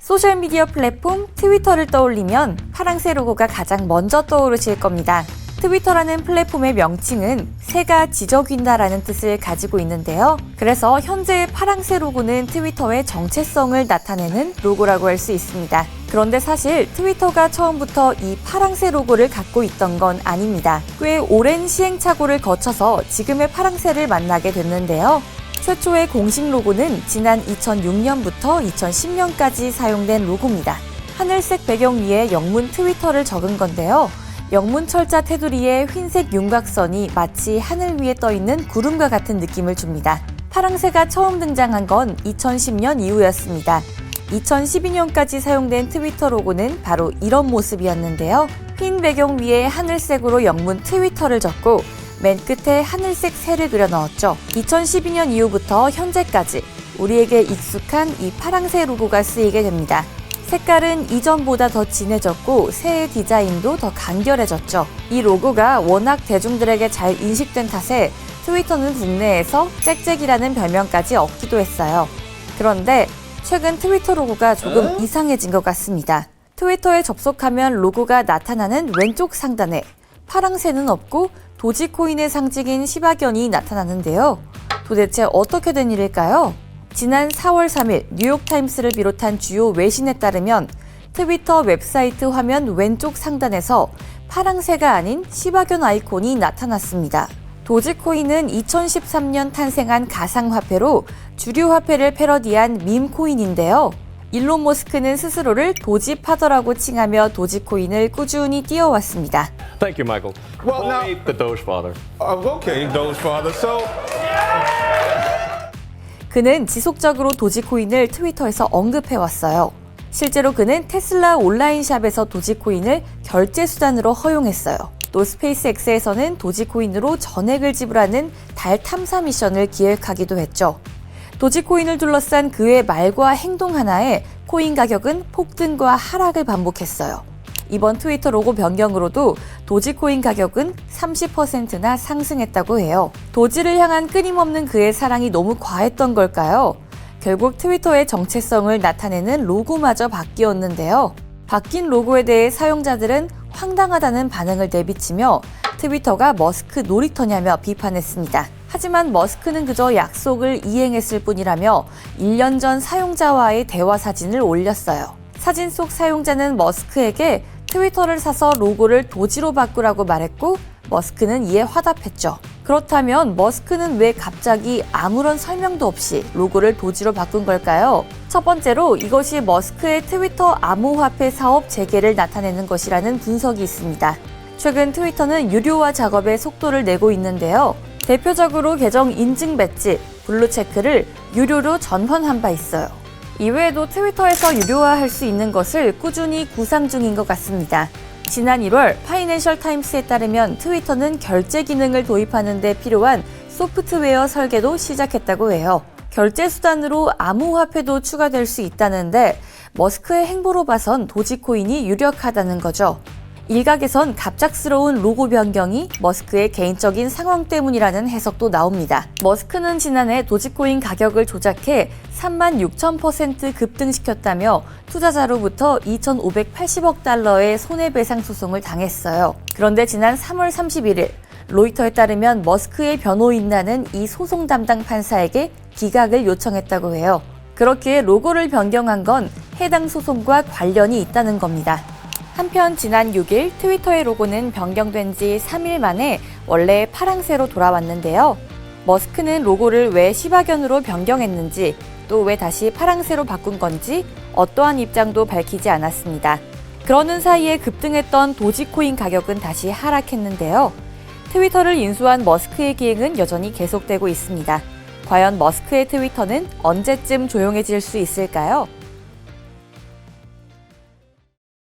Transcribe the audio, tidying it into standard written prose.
소셜미디어 플랫폼 트위터를 떠올리면 파랑새 로고가 가장 먼저 떠오르실 겁니다. 트위터라는 플랫폼의 명칭은 새가 지저귀다라는 뜻을 가지고 있는데요. 그래서 현재의 파랑새 로고는 트위터의 정체성을 나타내는 로고라고 할 수 있습니다. 그런데 사실 트위터가 처음부터 이 파랑새 로고를 갖고 있던 건 아닙니다. 꽤 오랜 시행착오를 거쳐서 지금의 파랑새를 만나게 됐는데요. 최초의 공식 로고는 지난 2006년부터 2010년까지 사용된 로고입니다. 하늘색 배경 위에 영문 트위터를 적은 건데요. 영문 철자 테두리에 흰색 윤곽선이 마치 하늘 위에 떠있는 구름과 같은 느낌을 줍니다. 파랑새가 처음 등장한 건 2010년 이후였습니다. 2012년까지 사용된 트위터 로고는 바로 이런 모습이었는데요. 흰 배경 위에 하늘색으로 영문 트위터를 적고 맨 끝에 하늘색 새를 그려 넣었죠. 2012년 이후부터 현재까지 우리에게 익숙한 이 파랑새 로고가 쓰이게 됩니다. 색깔은 이전보다 더 진해졌고 새의 디자인도 더 간결해졌죠. 이 로고가 워낙 대중들에게 잘 인식된 탓에 트위터는 국내에서 짹짹이라는 별명까지 얻기도 했어요. 그런데 최근 트위터 로고가 조금 이상해진 것 같습니다. 트위터에 접속하면 로고가 나타나는 왼쪽 상단에 파랑새는 없고 도지코인의 상징인 시바견이 나타나는데요. 도대체 어떻게 된 일일까요? 지난 4월 3일 뉴욕타임스를 비롯한 주요 외신에 따르면 트위터 웹사이트 화면 왼쪽 상단에서 파랑새가 아닌 시바견 아이콘이 나타났습니다. 도지코인은 2013년 탄생한 가상화폐로 주류 화폐를 패러디한 밈코인인데요. 일론 머스크는 스스로를 도지파더라고 칭하며 도지코인을 꾸준히 띄워왔습니다. Thank you, Michael. Well, now, Only the Doge father. okay, Dogefather. So, 그는 지속적으로 도지코인을 트위터에서 언급해왔어요. 실제로 그는 테슬라 온라인샵에서 도지코인을 결제 수단으로 허용했어요. 또 스페이스X에서는 도지코인으로 전액을 지불하는 달 탐사 미션을 기획하기도 했죠. 도지코인을 둘러싼 그의 말과 행동 하나에 코인 가격은 폭등과 하락을 반복했어요. 이번 트위터 로고 변경으로도 도지코인 가격은 30%나 상승했다고 해요. 도지를 향한 끊임없는 그의 사랑이 너무 과했던 걸까요? 결국 트위터의 정체성을 나타내는 로고마저 바뀌었는데요. 바뀐 로고에 대해 사용자들은 황당하다는 반응을 내비치며 트위터가 머스크 놀이터냐며 비판했습니다. 하지만 머스크는 그저 약속을 이행했을 뿐이라며 1년 전 사용자와의 대화 사진을 올렸어요. 사진 속 사용자는 머스크에게 트위터를 사서 로고를 도지로 바꾸라고 말했고 머스크는 이에 화답했죠. 그렇다면 머스크는 왜 갑자기 아무런 설명도 없이 로고를 도지로 바꾼 걸까요? 첫 번째로 이것이 머스크의 트위터 암호화폐 사업 재개를 나타내는 것이라는 분석이 있습니다. 최근 트위터는 유료화 작업에 속도를 내고 있는데요. 대표적으로 계정 인증 배지, 블루체크를 유료로 전환한 바 있어요. 이외에도 트위터에서 유료화할 수 있는 것을 꾸준히 구상 중인 것 같습니다. 지난 1월 파이낸셜 타임스에 따르면 트위터는 결제 기능을 도입하는 데 필요한 소프트웨어 설계도 시작했다고 해요. 결제 수단으로 암호화폐도 추가될 수 있다는데 머스크의 행보로 봐선 도지코인이 유력하다는 거죠. 일각에선 갑작스러운 로고 변경이 머스크의 개인적인 상황 때문이라는 해석도 나옵니다. 머스크는 지난해 도지코인 가격을 조작해 36,000% 급등시켰다며 투자자로부터 2,580억 달러의 손해배상 소송을 당했어요. 그런데 지난 3월 31일 로이터에 따르면 머스크의 변호인단은 이 소송 담당 판사에게 기각을 요청했다고 해요. 그렇기에 로고를 변경한 건 해당 소송과 관련이 있다는 겁니다. 한편 지난 6일 트위터의 로고는 변경된 지 3일 만에 원래 파랑새로 돌아왔는데요. 머스크는 로고를 왜 시바견으로 변경했는지 또 왜 다시 파랑새로 바꾼 건지 어떠한 입장도 밝히지 않았습니다. 그러는 사이에 급등했던 도지코인 가격은 다시 하락했는데요. 트위터를 인수한 머스크의 기행은 여전히 계속되고 있습니다. 과연 머스크의 트위터는 언제쯤 조용해질 수 있을까요?